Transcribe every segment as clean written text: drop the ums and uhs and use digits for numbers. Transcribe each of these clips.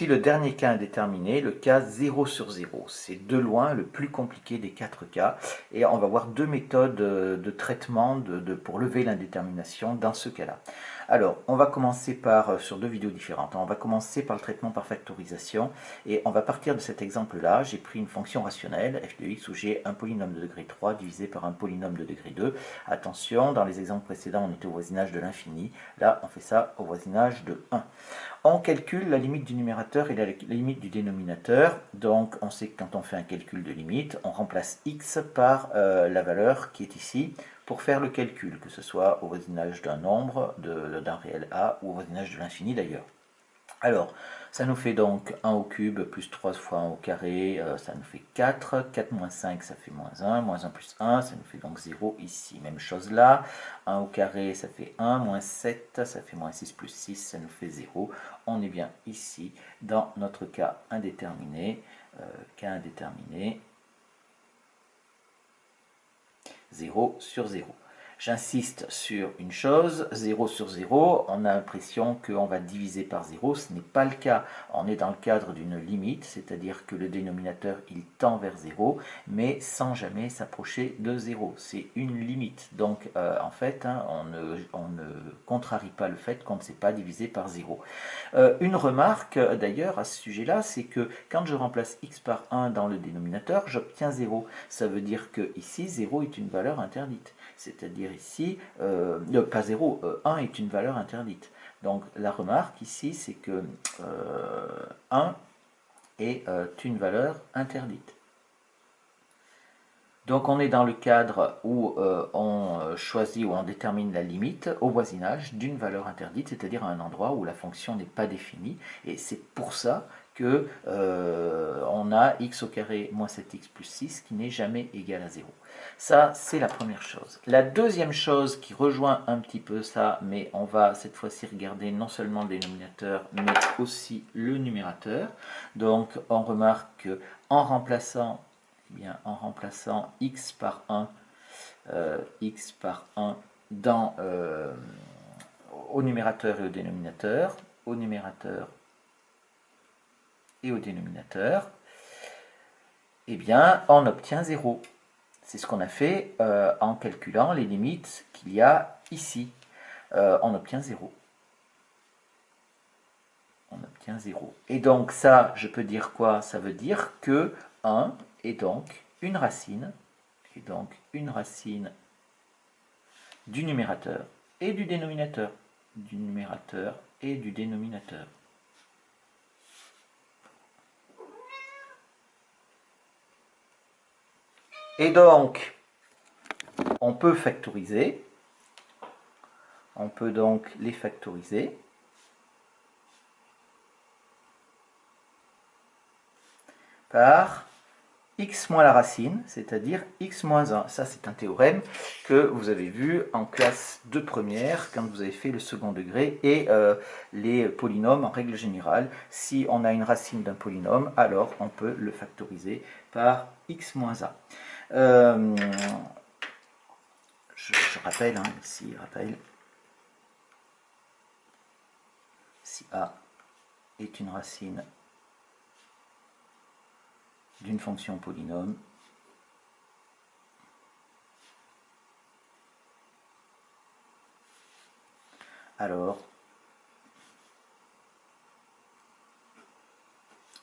Voici le dernier cas indéterminé, le cas 0 sur 0. C'est de loin le plus compliqué des 4 cas. Et on va voir deux méthodes de traitement pour lever l'indétermination dans ce cas-là. Alors, on va commencer sur deux vidéos différentes. On va commencer par le traitement par factorisation. Et on va partir de cet exemple-là. J'ai pris une fonction rationnelle, f de x, où j'ai un polynôme de degré 3 divisé par un polynôme de degré 2. Attention, dans les exemples précédents, on était au voisinage de l'infini. Là, on fait ça au voisinage de 1. On calcule la limite du numérateur et la limite du dénominateur. Donc, on sait que quand on fait un calcul de limite, on remplace x par la valeur qui est ici pour faire le calcul, que ce soit au voisinage d'un nombre, d'un réel a, ou au voisinage de l'infini d'ailleurs. Alors, ça nous fait donc 1 au cube plus 3 fois 1 au carré, ça nous fait 4. 4 moins 5, ça fait moins 1 plus 1, ça nous fait donc 0 ici. Même chose là, 1 au carré, ça fait 1, moins 7, ça fait moins 6 plus 6, ça nous fait 0. On est bien ici dans notre cas indéterminé, 0 sur 0. J'insiste sur une chose, 0 sur 0, on a l'impression qu'on va diviser par 0, ce n'est pas le cas. On est dans le cadre d'une limite, c'est-à-dire que le dénominateur il tend vers 0, mais sans jamais s'approcher de 0. C'est une limite. Donc en fait, on ne contrarie pas le fait qu'on ne sait pas diviser par 0. Une remarque d'ailleurs à ce sujet-là, c'est que quand je remplace x par 1 dans le dénominateur, j'obtiens 0. Ça veut dire que ici, 0 est une valeur interdite. C'est-à-dire ici, pas 0, 1 est une valeur interdite. Donc la remarque ici, c'est que 1 est une valeur interdite. Donc on est dans le cadre où on choisit ou on détermine la limite au voisinage d'une valeur interdite, c'est-à-dire à un endroit où la fonction n'est pas définie. Et c'est pour ça que on a x au carré moins 7x plus 6 qui n'est jamais égal à 0. Ça, c'est la première chose. La deuxième chose qui rejoint un petit peu ça, mais on va cette fois-ci regarder non seulement le dénominateur, mais aussi le numérateur. Donc on remarque qu'en remplaçant en remplaçant x par 1 dans, au numérateur et au dénominateur, eh bien, on obtient 0. C'est ce qu'on a fait en calculant les limites qu'il y a ici. On obtient 0. On obtient 0. Et donc ça, je peux dire quoi? Ça veut dire que 1 est donc une racine, du numérateur et du dénominateur. Et donc, on peut factoriser. On peut donc les factoriser par x moins la racine, c'est-à-dire x moins 1. Ça, c'est un théorème que vous avez vu en classe de première, quand vous avez fait le second degré, et les polynômes en règle générale. Si on a une racine d'un polynôme, alors on peut le factoriser par x moins 1. Je rappelle, ici, si a est une racine d'une fonction polynôme, alors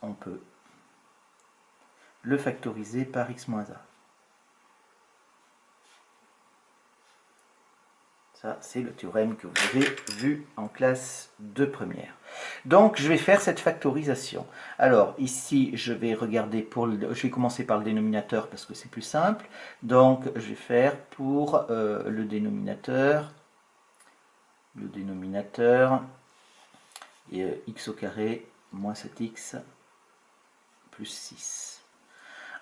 on peut le factoriser par x moins 1. Ça, c'est le théorème que vous avez vu en classe de première. Donc, je vais faire cette factorisation. Alors, ici, je vais commencer par le dénominateur parce que c'est plus simple. Donc, je vais faire pour le dénominateur, x au carré moins 7x plus 6.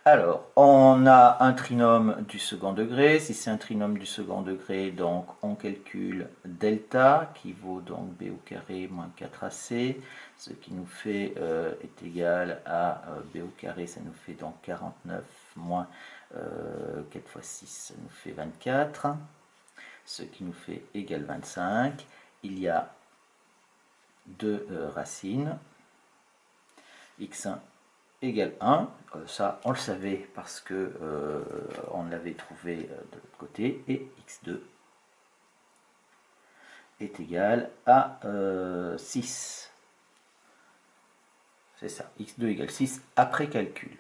Alors, on a un trinôme du second degré. Si c'est un trinôme du second degré, donc on calcule delta, qui vaut donc b au carré moins 4ac, ce qui nous fait est égal à b au carré, ça nous fait donc 49 moins 4 fois 6, ça nous fait 24, ce qui nous fait égal 25. Il y a deux racines. x1 égale 1. Ça, on le savait parce que on l'avait trouvé de l'autre côté. Et x2 est égal à 6. C'est ça, x2 égale 6 après calcul.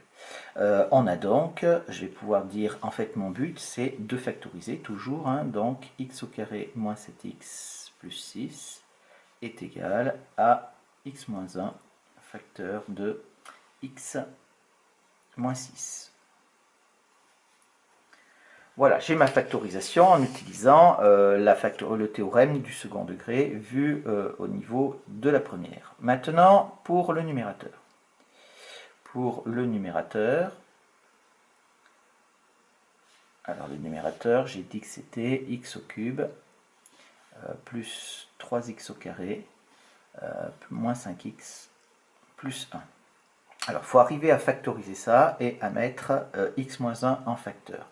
On a donc, je vais pouvoir dire, en fait mon but c'est de factoriser toujours, hein, donc x au carré moins 7x plus 6 est égal à x moins 1 facteur de x moins 6. Voilà, j'ai ma factorisation en utilisant le théorème du second degré vu au niveau de la première. Maintenant, pour le numérateur. Pour le numérateur, alors le numérateur, j'ai dit que c'était x au cube plus 3x au carré moins 5x plus 1. Alors, il faut arriver à factoriser ça et à mettre x moins 1 en facteur.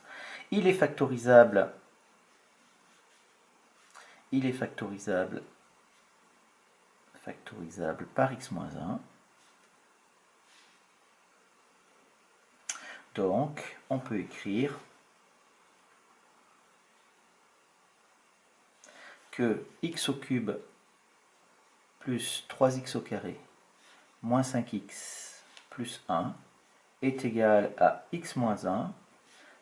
Il est factorisable par x moins 1. Donc, on peut écrire que x au cube plus 3x au carré moins 5x plus 1 est égal à x moins 1,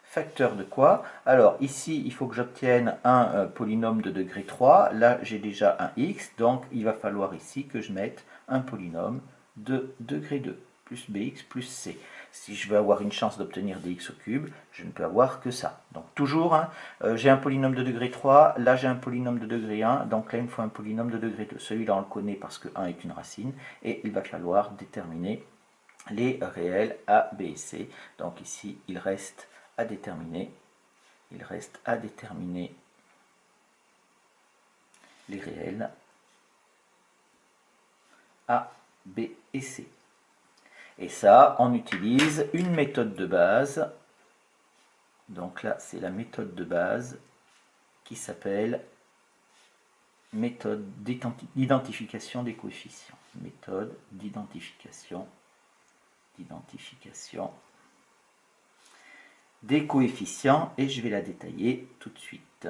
facteur de quoi? Alors ici, il faut que j'obtienne un polynôme de degré 3. Là, j'ai déjà un x, donc il va falloir ici que je mette un polynôme de degré 2, plus bx plus c. Si je veux avoir une chance d'obtenir des x au cube, je ne peux avoir que ça. Donc toujours, hein, j'ai un polynôme de degré 3, là j'ai un polynôme de degré 1, donc là il me faut un polynôme de degré 2. Celui-là on le connaît parce que 1 est une racine, et il va falloir déterminer les réels a, b et c. Donc ici il reste à déterminer les réels a, b et c. Et ça, on utilise une méthode de base. Donc là, c'est la méthode de base qui s'appelle méthode d'identification des coefficients. Méthode d'identification des coefficients, et je vais la détailler tout de suite.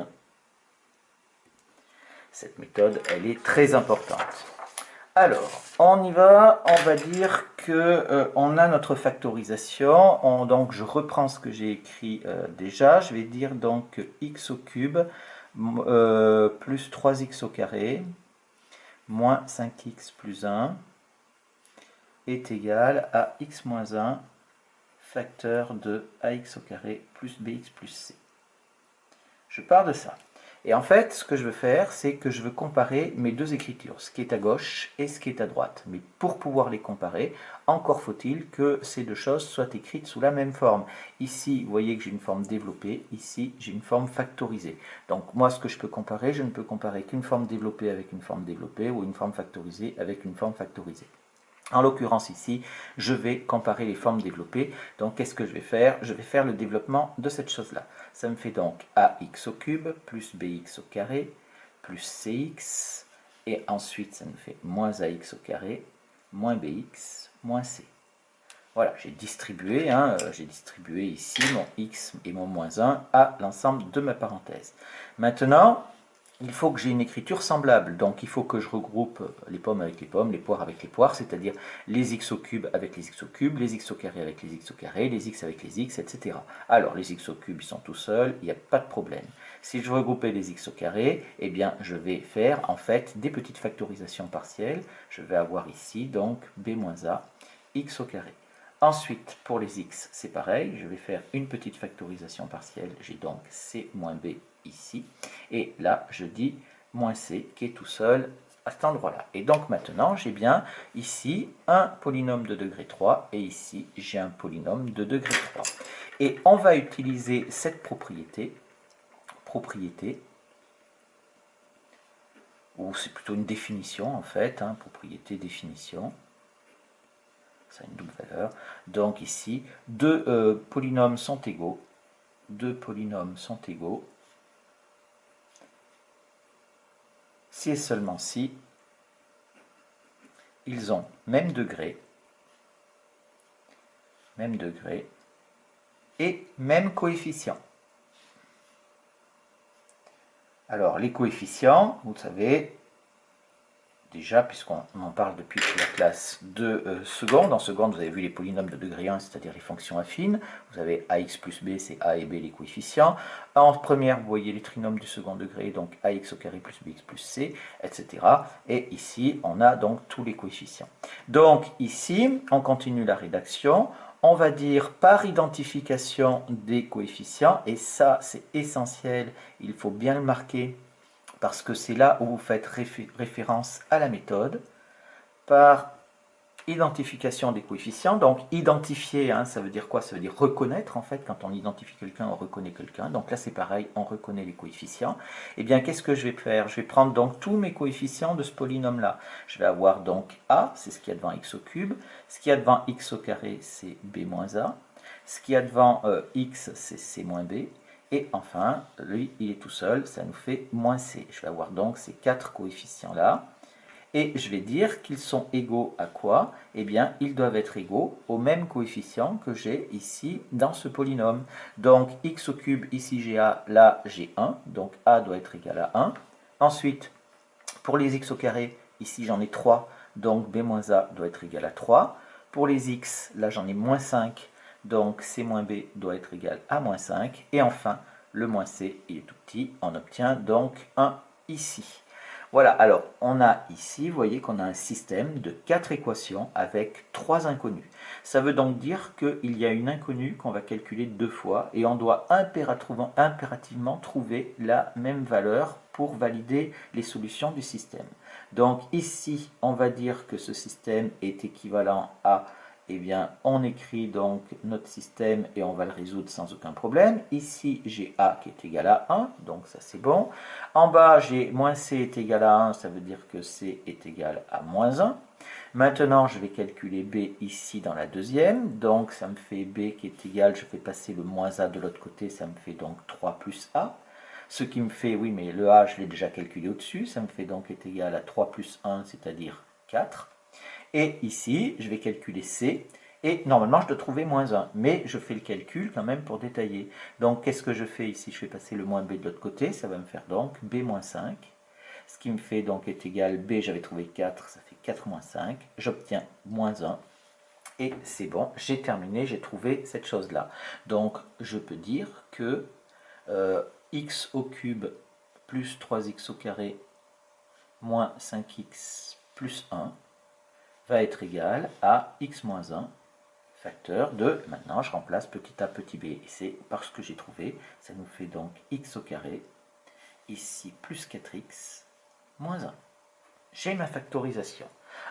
Cette méthode, elle est très importante. Alors, on y va, on va dire que on a notre factorisation. Donc, je reprends ce que j'ai écrit déjà. Je vais dire donc x au cube plus 3x au carré moins 5x plus 1 est égal à x moins 1 facteur de ax au carré plus bx plus c. Je pars de ça. Et en fait, ce que je veux faire, c'est que je veux comparer mes deux écritures, ce qui est à gauche et ce qui est à droite. Mais pour pouvoir les comparer, encore faut-il que ces deux choses soient écrites sous la même forme. Ici, vous voyez que j'ai une forme développée, ici, j'ai une forme factorisée. Donc moi, ce que je peux comparer, je ne peux comparer qu'une forme développée avec une forme développée, ou une forme factorisée avec une forme factorisée. En l'occurrence ici, je vais comparer les formes développées. Donc qu'est-ce que je vais faire? Je vais faire le développement de cette chose-là. Ça me fait donc ax au cube plus bx au carré plus cx. Et ensuite, ça me fait moins ax au carré moins bx moins c. Voilà, j'ai distribué ici mon x et mon moins 1 à l'ensemble de ma parenthèse. Maintenant, il faut que j'ai une écriture semblable, donc il faut que je regroupe les pommes avec les pommes, les poires avec les poires, c'est-à-dire les x au cube avec les x au cube, les x au carré avec les x au carré, les x avec les x, etc. Alors les x au cube ils sont tout seuls, il n'y a pas de problème. Si je veux regrouper les x au carré, eh bien je vais faire en fait des petites factorisations partielles. Je vais avoir ici donc b-a x au carré. Ensuite, pour les x, c'est pareil, je vais faire une petite factorisation partielle, j'ai donc c moins b ici, et là, je dis moins c qui est tout seul à cet endroit-là. Et donc maintenant, j'ai bien ici un polynôme de degré 3, et ici, j'ai un polynôme de degré 3. Et on va utiliser cette propriété, ou c'est plutôt une définition en fait, hein, propriété-définition, ça a une double valeur. Donc ici, deux polynômes sont égaux. Si et seulement si ils ont même degré même degré et même coefficient. Alors, les coefficients, vous savez, déjà, puisqu'on en parle depuis la classe de seconde. En seconde, vous avez vu les polynômes de degré 1, c'est-à-dire les fonctions affines. Vous avez ax plus b, c'est a et b les coefficients. En première, vous voyez les trinômes du second degré, donc ax au carré plus bx plus c, etc. Et ici, on a donc tous les coefficients. Donc ici, on continue la rédaction. On va dire par identification des coefficients, et ça, c'est essentiel, il faut bien le marquer, parce que c'est là où vous faites référence à la méthode, par identification des coefficients. Donc identifier, hein, ça veut dire quoi? Ça veut dire reconnaître, en fait. Quand on identifie quelqu'un, on reconnaît quelqu'un. Donc là, c'est pareil, on reconnaît les coefficients. Eh bien, qu'est-ce que je vais faire? Je vais prendre donc tous mes coefficients de ce polynôme-là. Je vais avoir donc a, c'est ce qu'il y a devant x au cube. Ce qu'il y a devant x au carré, c'est b moins a. Ce qu'il y a devant x, c'est c moins b. Et enfin, lui, il est tout seul, ça nous fait moins c. Je vais avoir donc ces quatre coefficients-là. Et je vais dire qu'ils sont égaux à quoi? Eh bien, ils doivent être égaux au même coefficient que j'ai ici dans ce polynôme. Donc, x au cube, ici j'ai a, là j'ai 1. Donc, a doit être égal à 1. Ensuite, pour les x au carré, ici j'en ai 3. Donc, b moins a doit être égal à 3. Pour les x, là j'en ai moins 5. Donc, c moins b doit être égal à moins 5. Et enfin, le moins c, il est tout petit. On obtient donc 1 ici. Voilà, alors on a ici, vous voyez qu'on a un système de 4 équations avec 3 inconnus. Ça veut donc dire qu'il y a une inconnue qu'on va calculer 2 fois et on doit impérativement trouver la même valeur pour valider les solutions du système. Donc ici, on va dire que ce système est équivalent à, eh bien, on écrit donc notre système et on va le résoudre sans aucun problème. Ici, j'ai a qui est égal à 1, donc ça c'est bon. En bas, j'ai moins c est égal à 1, ça veut dire que c est égal à moins 1. Maintenant, je vais calculer b ici dans la deuxième, donc ça me fait b qui est égal, je fais passer le moins a de l'autre côté, ça me fait donc 3 plus a. Ce qui me fait, oui, mais le a, je l'ai déjà calculé au-dessus, ça me fait donc est égal à 3 plus 1, c'est-à-dire 4. Et ici, je vais calculer C, et normalement, je dois trouver moins 1, mais je fais le calcul quand même pour détailler. Donc, qu'est-ce que je fais ici? Je fais passer le moins B de l'autre côté, ça va me faire donc B moins 5, ce qui me fait donc est égal, B, j'avais trouvé 4, ça fait 4 moins 5, j'obtiens moins 1, et c'est bon, j'ai terminé, j'ai trouvé cette chose-là. Donc, je peux dire que x au cube plus 3x au carré moins 5x plus 1 va être égal à x moins 1 facteur de, maintenant je remplace petit a petit b, et c'est parce que j'ai trouvé, ça nous fait donc x au carré, ici plus 4x moins 1. J'ai ma factorisation.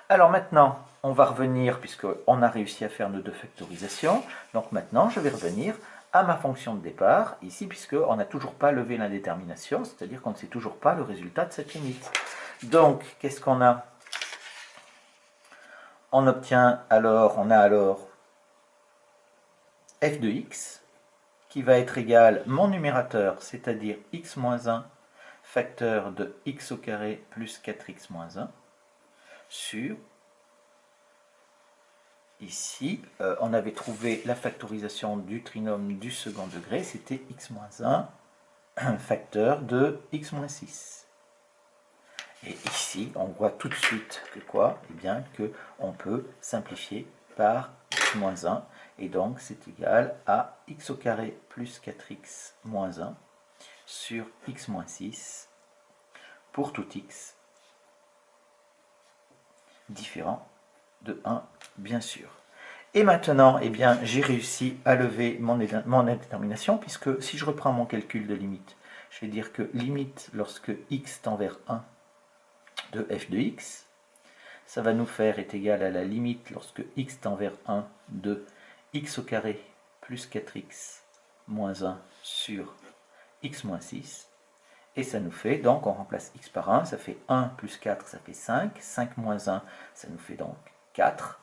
Alors maintenant, on va revenir, puisqu'on a réussi à faire nos deux factorisations, donc maintenant je vais revenir à ma fonction de départ, ici, puisqu'on n'a toujours pas levé l'indétermination, c'est-à-dire qu'on ne sait toujours pas le résultat de cette limite. Donc, qu'est-ce qu'on a? On obtient alors, on a alors f de x qui va être égal, mon numérateur, c'est-à-dire x moins 1 facteur de x au carré plus 4x moins 1 sur, ici, on avait trouvé la factorisation du trinôme du second degré, c'était x moins 1 facteur de x moins 6. Et ici, on voit tout de suite que quoi? Eh bien, qu'on peut simplifier par x moins 1. Et donc, c'est égal à x au carré plus 4x moins 1 sur x moins 6 pour tout x différent de 1, bien sûr. Et maintenant, eh bien, j'ai réussi à lever mon indétermination, puisque si je reprends mon calcul de limite, je vais dire que limite lorsque x tend vers 1 de f de x, ça va nous faire est égal à la limite lorsque x tend vers 1 de x au carré plus 4x moins 1 sur x moins 6. Et ça nous fait, donc on remplace x par 1, ça fait 1 plus 4, ça fait 5. 5 moins 1, ça nous fait donc 4.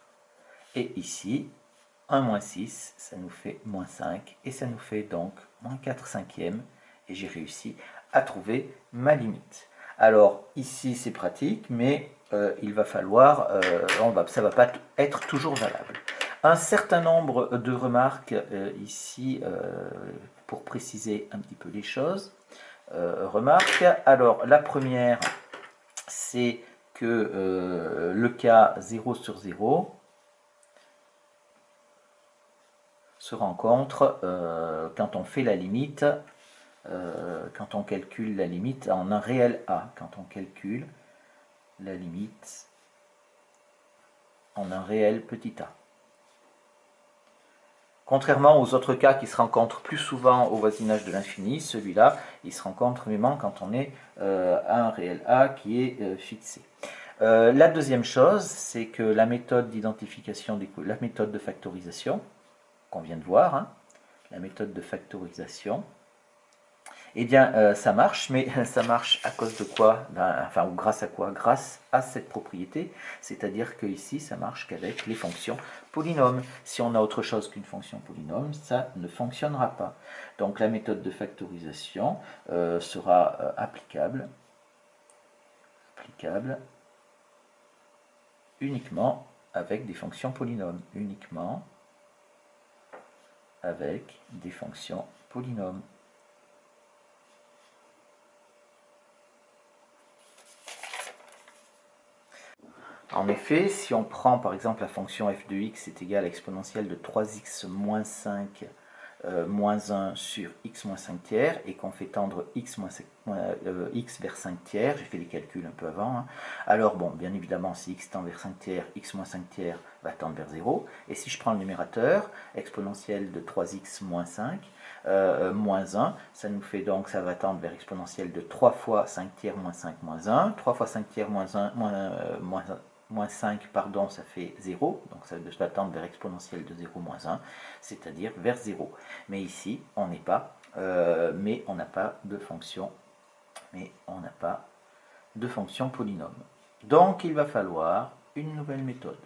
Et ici, 1 moins 6, ça nous fait moins 5. Et ça nous fait donc moins 4 cinquièmes. Et j'ai réussi à trouver ma limite. Alors ici c'est pratique, mais il va falloir, ça ne va pas être toujours valable. Un certain nombre de remarques ici pour préciser un petit peu les choses. Remarques. Alors, la première, c'est que le cas 0 sur 0 se rencontre quand on fait la limite, quand on calcule la limite en un réel A, quand on calcule la limite en un réel petit a. Contrairement aux autres cas qui se rencontrent plus souvent au voisinage de l'infini, celui-là, il se rencontre vraiment quand on est à un réel a qui est fixé. La deuxième chose, c'est que la méthode d'identification, la méthode de factorisation, qu'on vient de voir, hein, la méthode de factorisation, eh bien, ça marche, mais ça marche à cause de quoi? Enfin, ou grâce à quoi? Grâce à cette propriété, c'est-à-dire que ici, ça marche qu'avec les fonctions polynômes. Si on a autre chose qu'une fonction polynôme, ça ne fonctionnera pas. Donc, la méthode de factorisation sera applicable uniquement avec des fonctions polynômes. Uniquement avec des fonctions polynômes. En effet, si on prend par exemple la fonction f de x est égale à l'exponentielle de 3x moins 5 moins 1 sur x moins 5 tiers et qu'on fait tendre x vers 5 tiers, j'ai fait les calculs un peu avant, hein. Alors bon, bien évidemment, si x tend vers 5 tiers, x moins 5 tiers va tendre vers 0, et si je prends le numérateur, exponentielle de 3x moins 5, moins 1, ça nous fait donc, ça va tendre vers exponentielle de 3 fois 5 tiers moins 5 moins 1, 3 fois 5 tiers moins 1, moins 5, pardon, ça fait 0, donc ça va tendre vers exponentielle de 0 moins 1, c'est-à-dire vers 0. Mais ici, on n'est pas, mais on n'a pas de fonction, polynôme. Donc il va falloir une nouvelle méthode.